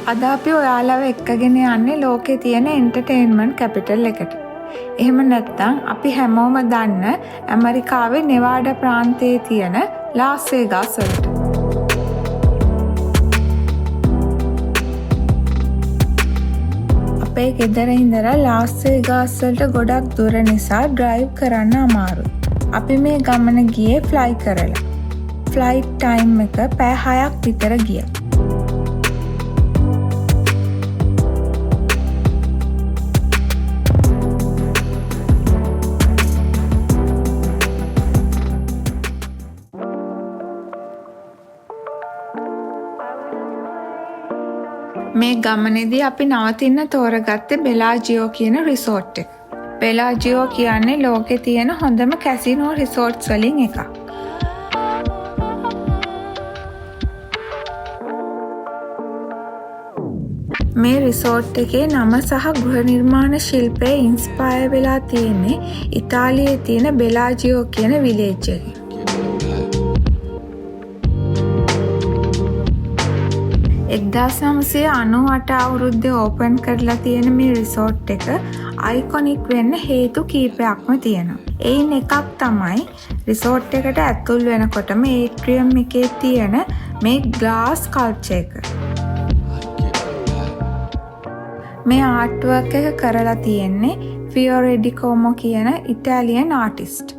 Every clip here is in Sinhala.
අද අපි ඔයාලව එක්කගෙන යන්නේ ලෝකේ තියෙන එන්ටර්ටේන්මන්ට් කැපිටල් එකට. එහෙම නැත්නම් අපි හැමෝම දන්න ඇමරිකාවේ නෙවාඩා ප්‍රාන්තයේ තියෙන ලාස් වේගාස් වලට. අපේ ගෙදර ඉඳලා ලාස් වේගාස් වලට ගොඩක් දුර නිසා ඩ්‍රයිව් කරන්න අමාරුයි. අපි මේ ගමන ගියේ ෆ්ලයි කරලා. ෆ්ලයිට් ටයිම් එක පැය 6ක් විතර ගියා. මේ ගමනේදී අපි නවතින්න තෝරගත්තේ බෙලාජියෝ කියන රිසෝට් එක. බෙලාජියෝ කියන්නේ ලෝකේ තියෙන හොඳම කැසිනෝ රිසෝට්ස් වලින් එකක්. මේ රිසෝට් එකේ නම සහ ගෘහ නිර්මාණ ශිල්පයේ ඉන්ස්පයර් වෙලා තියෙන්නේ ඉතාලියේ තියෙන බෙලාජියෝ කියන විලේජ් එකේ. 1998 අවුරුද්දේ ඕපන් කරලා තියෙන මේ රිසෝට් එක අයිකොනික් වෙන්න හේතු කීපයක්ම තියෙනවා. එයින් එකක් තමයි රිසෝට් එකට ඇතුල් වෙනකොටම ඒට්‍රියම් එකේ තියෙන මේ ග්ලාස් ස්කල්ප්චර් එක. මේ ආර්ට් වර්ක් එක කරලා තියෙන්නේ ෆියෝරෙඩිකෝමෝ කියන ඉතාලියන් ආටිස්ට්.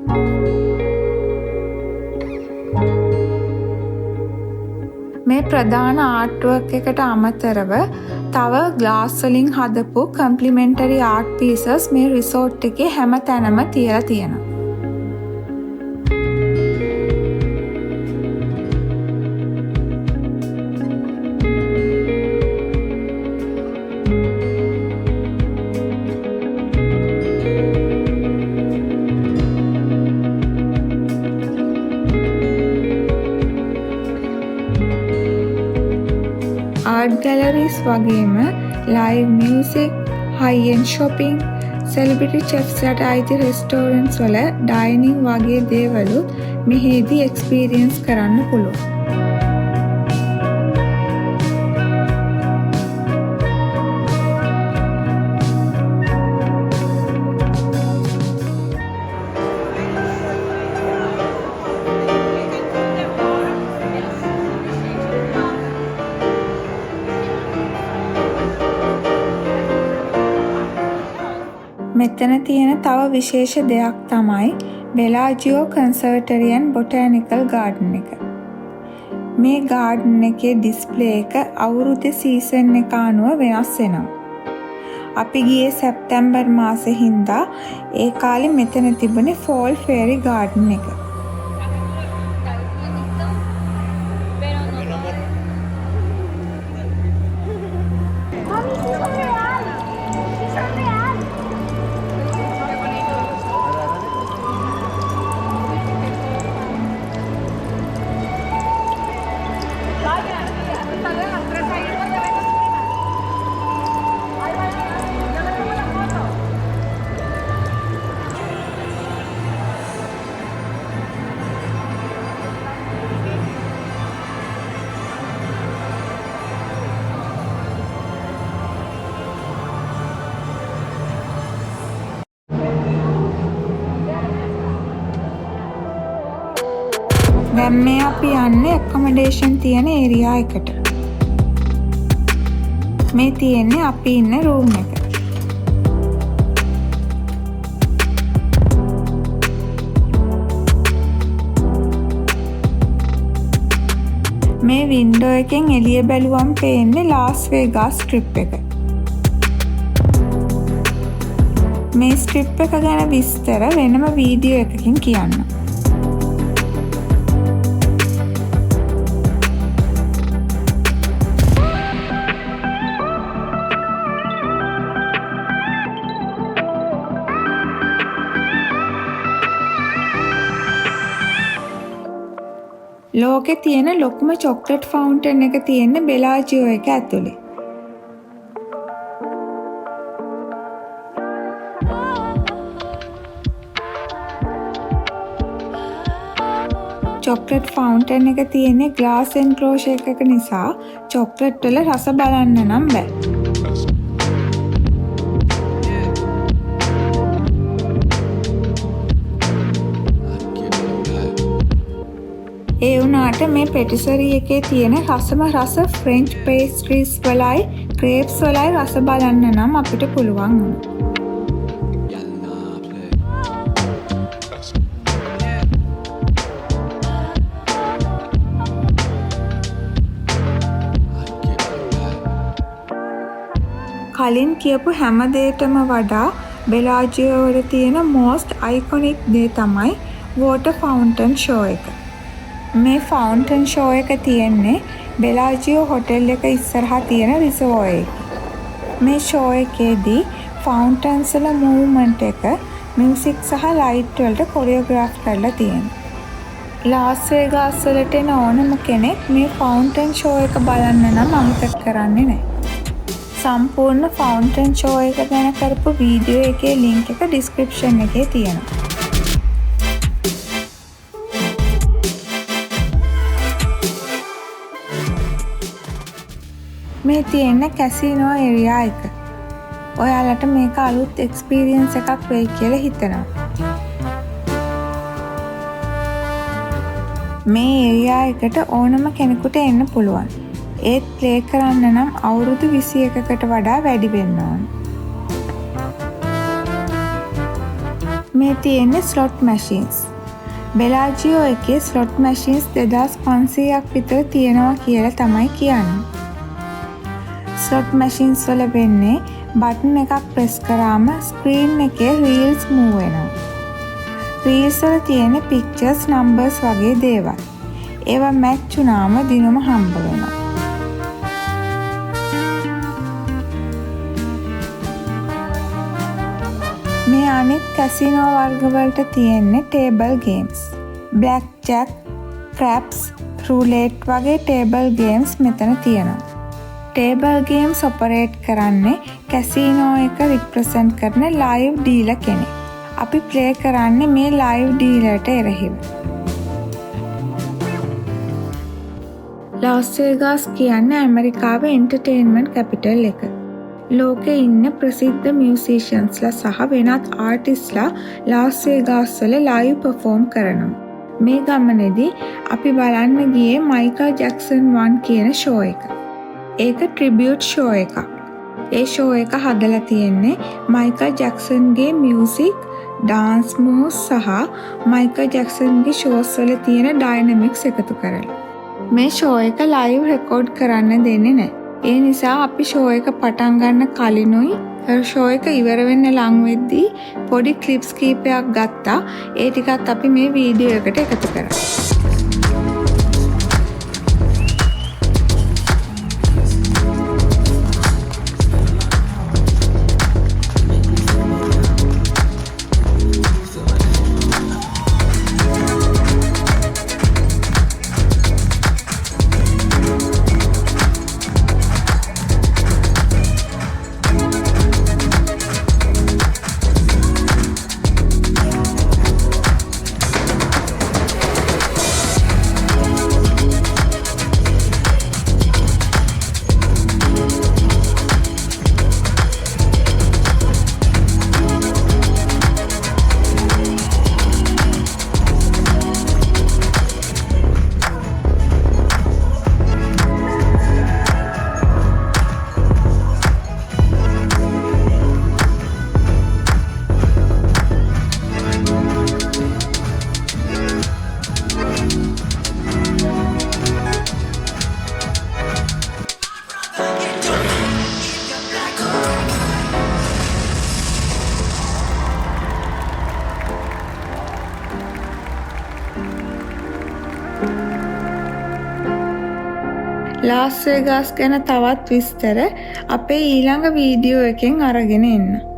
මේ ප්‍රධාන ආර්ට් වර්ක් එකට අමතරව තව ග්ලාස් වලින් හදපු කම්ප්ලිමෙන්ටරි ආර්ට් පීසස් මේ රිසෝට් එකේ හැම තැනම තියලා තියෙනවා. ආර්ට් ගැලරීස් වගේම ලයිව් මියුසික්, හයි-එන්ඩ් shopping, සෙලිබ්‍රිටි චෙෆ්ස්ලාට අයිති රෙස්ටෝරන්ට්ස් වල ඩයිනින් වගේ දේවලුත් මෙහිදී එක්ස්පීරියන්ස් කරන්න පුළුවන්. මෙතන තියෙන තව විශේෂ දෙයක් තමයි බෙලාජියෝ කන්සර්වටරියන් බොටැනිකල් ගාඩන් එක. මේ ගාඩන් එකේ ඩිස්ප්ලේ එක අවුරුද්දේ සීසන් එක අනුව වෙනස් වෙනවා. අපි ගියේ සැප්තැම්බර් මාසේ හින්දා ඒ කාලේ මෙතන තිබුණේ ෆෝල් ෆේරි ගාඩන් එක. දැන් මේ අපි යන්නේ ඇකොමඩේෂන් තියෙන ඒරියා එකට. මේ තියෙන්නේ අපි ඉන්න රූම් එක. මේ වින්ඩෝ එකෙන් එළිය බැලුවම පේන්නේ ලාස් වේගාස් ස්ට්‍රිප් එක. මේ ස්ට්‍රිප් එක ගැන විස්තර වෙනම වීඩියෝ එකකින් කියන්න. ලෝකේ තියෙන ලොකුම චොක්ලට් ෆවුන්ටන් එක තියෙන්නේ බෙලාජියෝ එක ඇතුලේ. චොක්ලට් ෆවුන්ටන් එක තියෙන්නේ ග්ලාස් එන්ක්ලෝෂර් එකක නිසා චොක්ලට් වල රස බලන්න නම් බෑ. ඒ වුණාට මේ පෙටිසරි එකේ තියෙන රසම රස ෆ්‍රෙන්ච් පේස්ට්‍රීස් වලයි ක්‍රේප්ස් වලයි රස බලන්න නම් අපිට පුළුවන් වුණා. කලින් කියපු හැම දෙයකටම වඩා බෙලාජියෝ වල තියෙන most iconic දේ තමයි water fountain show එක. මේ ෆවුන්ටන් ෂෝ එක තියෙන්නේ බෙලාජියෝ හොටෙල් එක ඉස්සරහා තියෙන රිසෝර් එකේ. මේ ෂෝ එකේදී ෆවුන්ටන්ස් වල මූව්මන්ට් එක මියුසික් සහ ලයිට් වලට කොරියෝග්‍රාෆ් කරලා තියෙනවා. ලාස් වේගාස් වලට එන ඕනම කෙනෙක් මේ ෆවුන්ටන් ෂෝ එක බලන්න නම් අමතක කරන්නේ නැහැ. සම්පූර්ණ ෆවුන්ටන් ෂෝ එක ගැන කරපු වීඩියෝ එකේ ලින්ක් එක ඩිස්ක්‍රිප්ෂන් එකේ තියෙනවා. මේ තියෙන කැසිනෝ ඒරියා එක. ඔයාලට මේක අලුත් එක්ස්පීරියන්ස් එකක් වෙයි කියලා හිතනවා. මේ ඒරියා එකට ඕනම කෙනෙකුට එන්න පුළුවන්. ඒත් ප්ලේ කරන්න නම් අවුරුදු 21කට වඩා වැඩි වෙන්න ඕන. මේ තියෙන්නේ ස්ලොට් මැෂින්ස්. බෙලාජියෝ එකේ ස්ලොට් මැෂින්ස් 2500ක් විතර තියෙනවා කියලා තමයි කියන්නේ. ස්ලොට් මැෂින්ස් වල වෙන්නේ බටන් එකක් ප්‍රෙස් කරාම ස්ක්‍රීන් එකේ රීල්ස් මූව් වෙනවා. රීල්ස් වල තියෙන පික්චර්ස් නම්බර්ස් වගේ දේවල්. ඒවා මැච් වුණාම දිනුම හම්බ වෙනවා. මේ අනිත් කැසිනෝ වර්ග වලට තියෙන්නේ ටේබල් ගේම්ස්. බ්ලැක් ජැක්, ක්‍රැප්ස්, රූලෙට් වගේ ටේබල් ගේම්ස් මෙතන තියෙනවා. ටේබල් ගේම්ස් ඔපරේට් කරන්නේ කැසිනෝ එක රිප්‍රසන්ට් කරන ලයිව් ඩීලර් කෙනෙක්. අපි ප්ලේ කරන්නේ මේ ලයිව් ඩීලර්ට එරෙහිව. ලාස් වේගාස් කියන්නේ ඇමරිකාවේ එන්ටර්ටේන්මන්ට් කැපිටල් එක. ලෝකේ ඉන්න ප්‍රසිද්ධ මියුසිෂියන්ස්ලා සහ වෙනත් ආටිස්ට්ලා ලාස් වේගාස් වල ලයිව් පර්ෆෝම් කරනවා. මේ ගමනේදී අපි බලන්න ගියේ මයිකල් ජැක්සන් 1 කියන ෂෝ එක. ඒක ට්‍රිබියුට් ෂෝ එකක්. ඒ ෂෝ එක හදලා තියෙන්නේ මයිකල් ජැක්සන්ගේ මියුසික්, ඩාන්ස් මූව්ස් සහ මයිකල් ජැක්සන්ගේ ෂෝස් වල තියෙන ඩයිනමික්ස් එකතු කරලා. මේ ෂෝ එක ලයිව් රෙකෝඩ් කරන්න දෙන්නේ නැහැ. ඒ නිසා අපි ෂෝ එක පටන් ගන්න කලිනුයි ෂෝ එක ඉවර වෙන්න ලං වෙද්දී පොඩි ක්ලිප්ස් කීපයක් ගත්තා. ඒ ටිකත් අපි මේ වීඩියෝ එකට එකතු කරා. ලාස් වේගාස් ගැන තවත් විස්තර අපේ ඊළඟ වීඩියෝ එකෙන් අරගෙන එන්න.